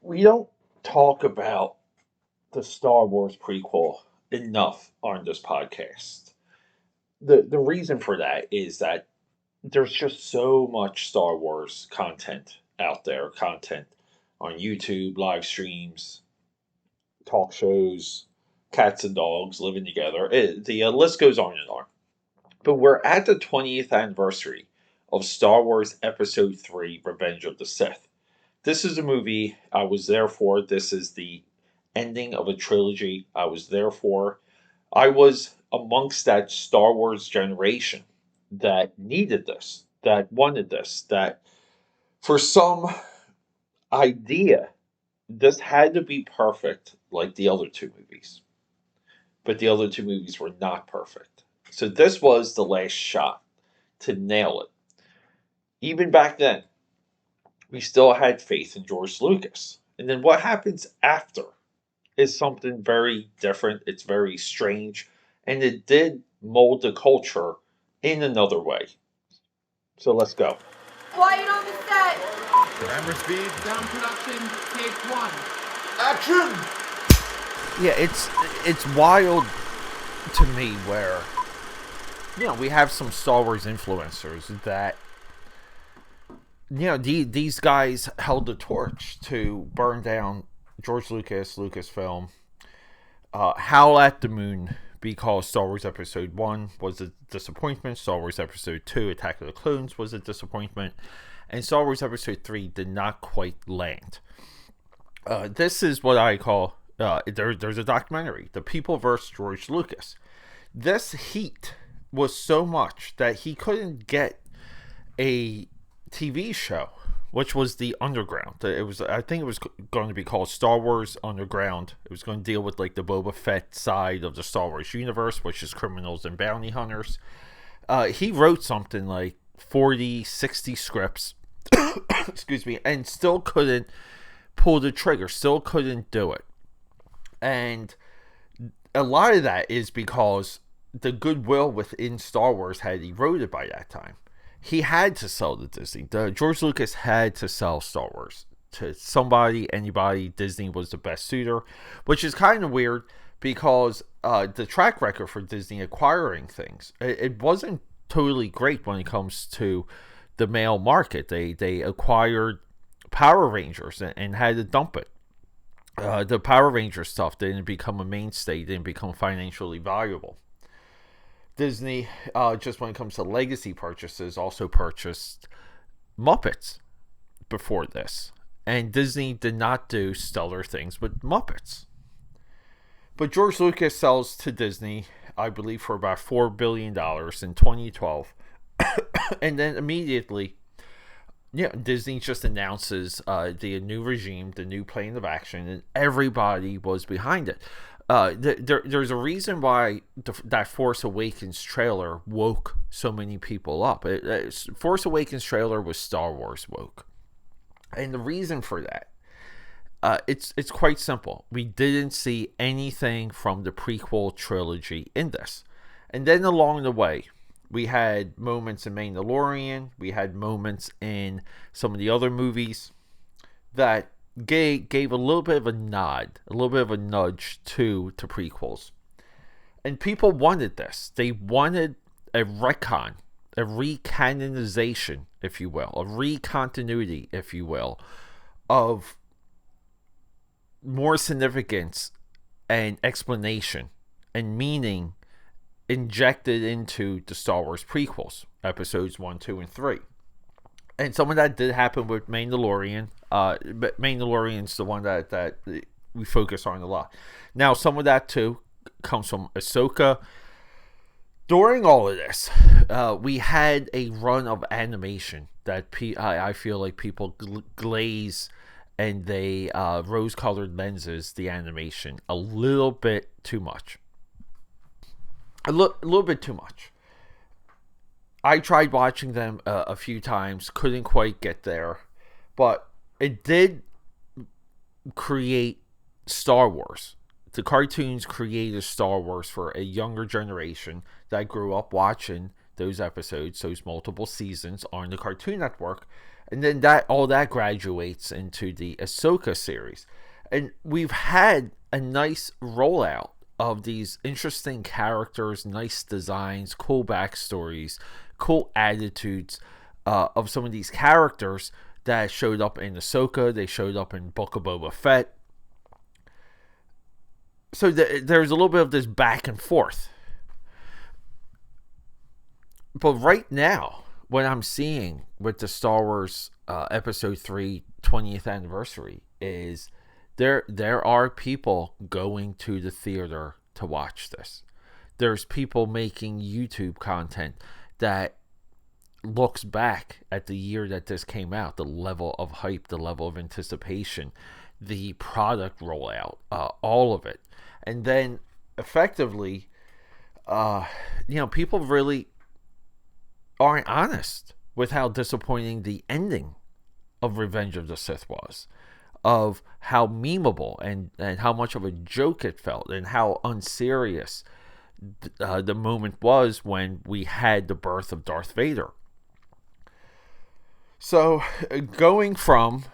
We don't talk about the Star Wars prequel enough on this podcast. The reason for that is that there's just so much Star Wars content out there, content on YouTube, live streams, talk shows, cats and dogs living together. The list goes on and on. But we're at the 20th anniversary of Star Wars Episode 3 Revenge of the Sith. This is a movie I was there for. This is the ending of a trilogy I was there for. I was amongst that Star Wars generation that needed this, that wanted this, that for some idea, this had to be perfect like the other two movies. But the other two movies were not perfect. So this was the last shot to nail it. Even back then, we still had faith in George Lucas. And then what happens after is something very different. It's very strange. And it did mold the culture in another way. So let's go. Quiet on the set. Camera speed. Sound production, take one. Action! Yeah, it's wild to me where we have some Star Wars influencers that these guys held the torch to burn down George Lucas, Lucasfilm, Howl at the Moon, because Star Wars Episode 1 was a disappointment, Star Wars Episode 2, Attack of the Clones, was a disappointment, and Star Wars Episode 3 did not quite land. This is what I call, there's a documentary, The People vs. George Lucas. This heat was so much that he couldn't get a TV show, which was The Underground. I think it was going to be called Star Wars Underground. It was going to deal with like the Boba Fett side of the Star Wars universe, which is criminals and bounty hunters. He wrote something like 40, 60 scripts, excuse me, and still couldn't pull the trigger, still couldn't do it. And a lot of that is because the goodwill within Star Wars had eroded by that time. He had to sell to Disney. George Lucas had to sell Star Wars to somebody, anybody. Disney was the best suitor, which is kind of weird because the track record for Disney acquiring things, it wasn't totally great when it comes to the male market. They acquired Power Rangers and had to dump it. The Power Ranger stuff didn't become a mainstay, didn't become financially valuable. Disney, just when it comes to legacy purchases, also purchased Muppets before this. And Disney did not do stellar things with Muppets. But George Lucas sells to Disney, I believe, for about $4 billion in 2012. And then immediately, Disney just announces the new regime, the new plan of action, and everybody was behind it. There's a reason why that Force Awakens trailer woke so many people up. Force Awakens trailer was Star Wars woke. And the reason for that, it's quite simple. We didn't see anything from the prequel trilogy in this. And then along the way, we had moments in Mandalorian, we had moments in some of the other movies that gave a little bit of a nod, a little bit of a nudge to prequels. And people wanted this. They wanted a retcon, a recanonization, if you will, a recontinuity, if you will, of more significance and explanation and meaning injected into the Star Wars prequels, episodes 1, 2, and 3. And some of that did happen with Mandalorian. But Mandalorian's the one that we focus on a lot. Now, some of that, too, comes from Ahsoka. During all of this, we had a run of animation that I feel like people glaze and they rose-colored lenses the animation a little bit too much. A little bit too much. I tried watching them a few times, couldn't quite get there, but it did create Star Wars. The cartoons created Star Wars for a younger generation that grew up watching those episodes, those multiple seasons on the Cartoon Network, And then all that graduates into the Ahsoka series. And we've had a nice rollout of these interesting characters, nice designs, cool backstories, cool attitudes of some of these characters that showed up in Ahsoka. They showed up in Book of Boba Fett. So there's a little bit of this back and forth. But right now, what I'm seeing with the Star Wars Episode 3 20th anniversary is there are people going to the theater to watch this. There's people making YouTube content that looks back at the year that this came out, the level of hype, the level of anticipation, the product rollout, all of it. And then effectively, people really aren't honest with how disappointing the ending of Revenge of the Sith was, of how memeable and how much of a joke it felt, and how unserious the moment was when we had the birth of Darth Vader. So going from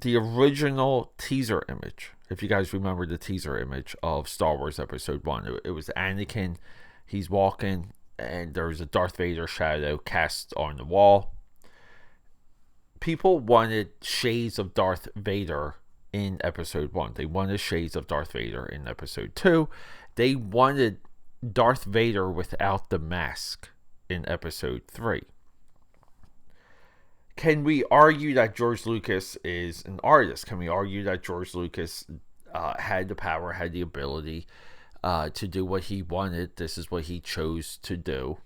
the original teaser image, if you guys remember the teaser image of Star Wars Episode 1, it was Anakin, he's walking, and there's a Darth Vader shadow cast on the wall. People wanted shades of Darth Vader in Episode 1. They wanted shades of Darth Vader in Episode 2. They wanted Darth Vader without the mask in Episode 3. Can we argue that George Lucas is an artist? Can we argue that George Lucas had the power, had the ability to do what he wanted? This is what he chose to do,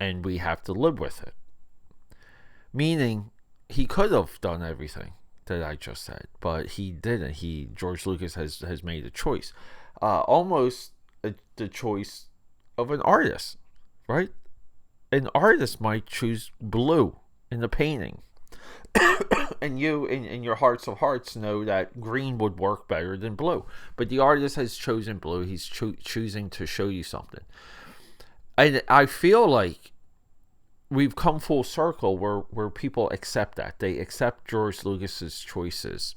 and we have to live with it. Meaning, he could have done everything that I just said, but he didn't. George Lucas has made a choice, almost the choice of an artist, right? An artist might choose blue in the painting, and you in your hearts of hearts know that green would work better than blue, but the artist has chosen blue. He's choosing to show you something, and I feel like we've come full circle where people accept that. They accept George Lucas's choices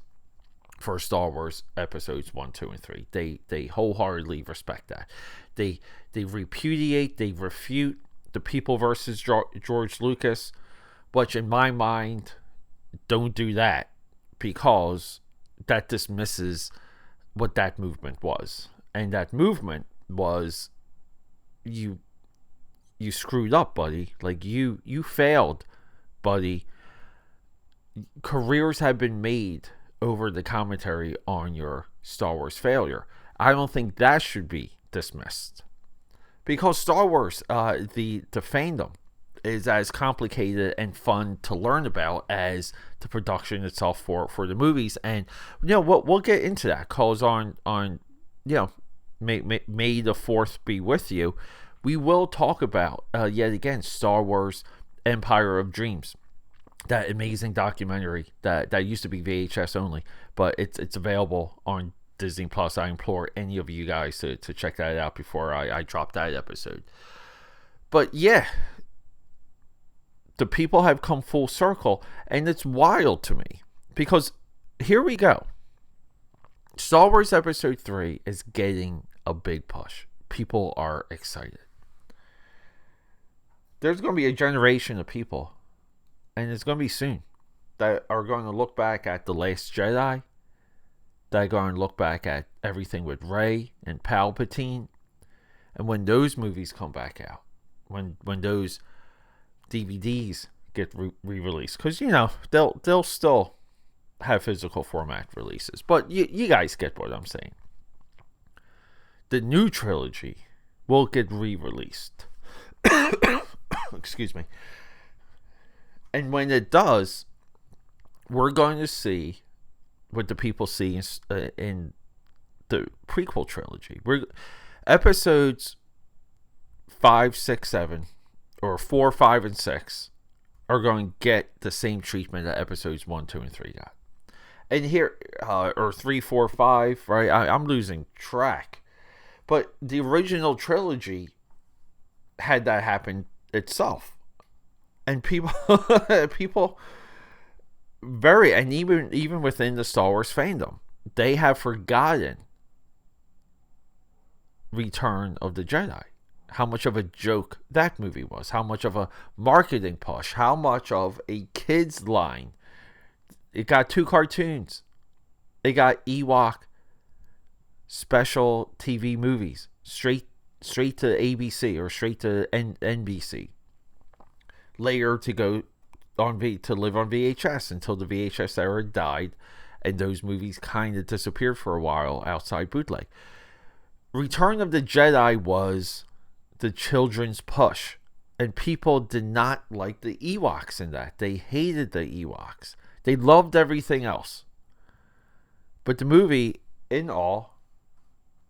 for Star Wars Episodes 1, 2, and 3. They wholeheartedly respect that. They repudiate, they refute the people versus George Lucas, which in my mind, don't do that, because that dismisses what that movement was. And that movement was, you screwed up, buddy. Like, you failed, buddy. Careers have been made over the commentary on your Star Wars failure. I don't think that should be dismissed, because Star Wars, the fandom, is as complicated and fun to learn about as the production itself for the movies. And we'll get into that, calls on may the 4th be with you. We will talk about yet again Star Wars Empire of Dreams, that amazing documentary that used to be VHS only, but it's available on Disney Plus. I implore any of you guys to check that out before I drop that episode. But yeah, the people have come full circle, and it's wild to me, because here we go. Star Wars Episode 3 is getting a big push. People are excited. There's going to be a generation of people, and it's going to be soon, that are going to look back at The Last Jedi, that are going to look back at everything with Rey and Palpatine, and when those movies come back out, when those DVDs get re-released, because they'll still have physical format releases, but you guys get what I'm saying. The new trilogy will get re-released. Excuse me. And when it does, we're going to see what the people see in the prequel trilogy. Episodes 5, 6, 7, or 4, 5, and 6 are going to get the same treatment that Episodes 1, 2, and 3 got. And here, or 3, 4, 5, right? I'm losing track. But the original trilogy had that happen itself. And people very, and even within the Star Wars fandom, they have forgotten Return of the Jedi. How much of a joke that movie was, how much of a marketing push, how much of a kids line. It got 2 cartoons. It got Ewok special TV movies straight to ABC or straight to NBC. Later to go on to live on VHS until the VHS era died, and those movies kind of disappeared for a while outside bootleg. Return of the Jedi was the children's push, and people did not like the Ewoks in that. They hated the Ewoks. They loved everything else. But the movie, in all,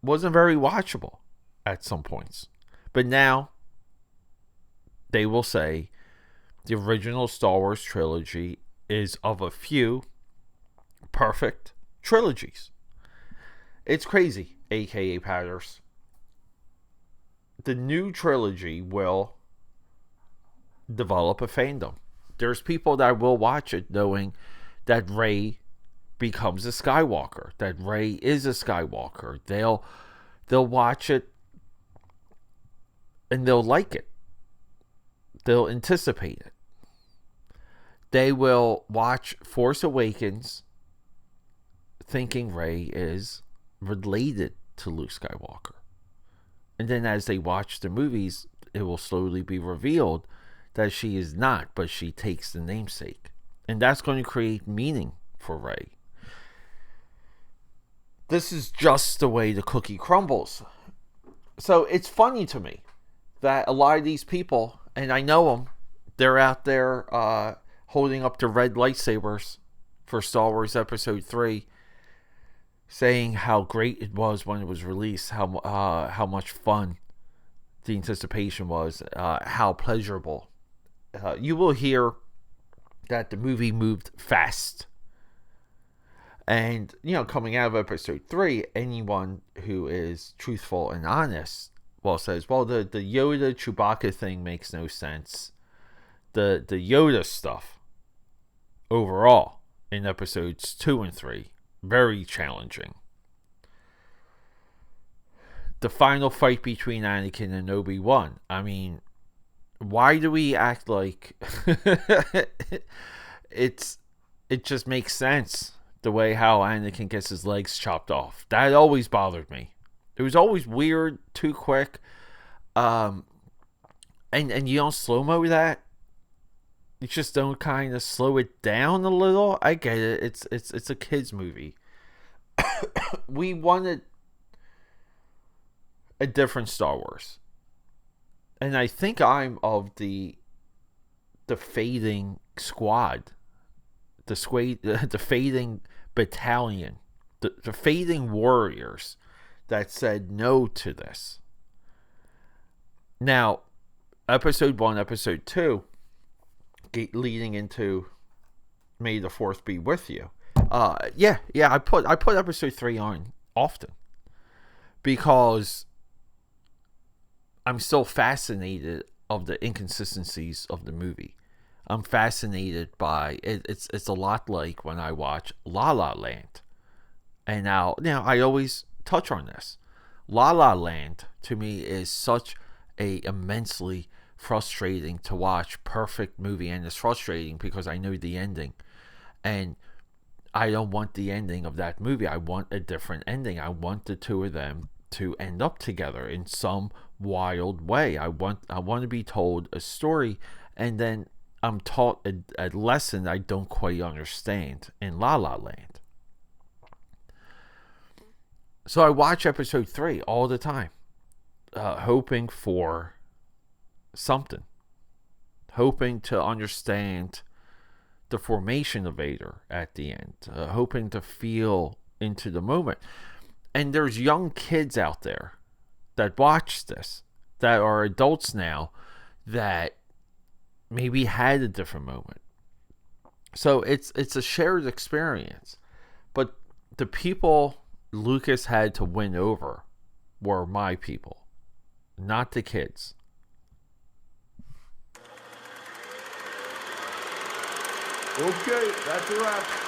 wasn't very watchable at some points. But now, they will say the original Star Wars trilogy is of a few perfect trilogies. It's crazy, aka Patters. The new trilogy will develop a fandom. There's people that will watch it knowing that Rey becomes a Skywalker, that Rey is a Skywalker. They'll watch it and they'll like it. They'll anticipate it. They will watch Force Awakens thinking Rey is related to Luke Skywalker. And then as they watch the movies, it will slowly be revealed that she is not, but she takes the namesake. And that's going to create meaning for Rey. This is just the way the cookie crumbles. So it's funny to me that a lot of these people, and I know them, they're out there holding up the red lightsabers for Star Wars Episode 3, saying how great it was when it was released, how much fun the anticipation was, how pleasurable. You will hear that the movie moved fast. And, coming out of Episode 3, anyone who is truthful and honest, says, the Yoda Chewbacca thing makes no sense. The Yoda stuff, overall, in Episodes 2 and 3, very challenging. The final fight between Anakin and Obi-Wan. I mean, why do we act like it just makes sense the way how Anakin gets his legs chopped off? That always bothered me. It was always weird, too quick. And you don't slow-mo that. You just don't kind of slow it down a little. I get it. It's a kids movie. We wanted a different Star Wars. And I think I'm of the fading squad. The fading battalion. The fading warriors that said no to this. Now, Episode 1, Episode 2, leading into May the 4th be with you. I put Episode 3 on often because I'm still fascinated of the inconsistencies of the movie. I'm fascinated by it. It's a lot like when I watch La La Land. And now I always touch on this. La La Land to me is such a immensely frustrating to watch perfect movie, and it's frustrating because I know the ending, and I don't want the ending of that movie. I want a different ending. I want the two of them to end up together in some wild way. I want to be told a story, and then I'm taught a lesson I don't quite understand in La La Land. So I watch Episode 3 all the time, hoping for something, hoping to understand the formation of Vader at the end, hoping to feel into the moment. And there's young kids out there that watch this, that are adults now, that maybe had a different moment. So it's a shared experience. But the people Lucas had to win over were my people, not the kids. Okay, that's a wrap.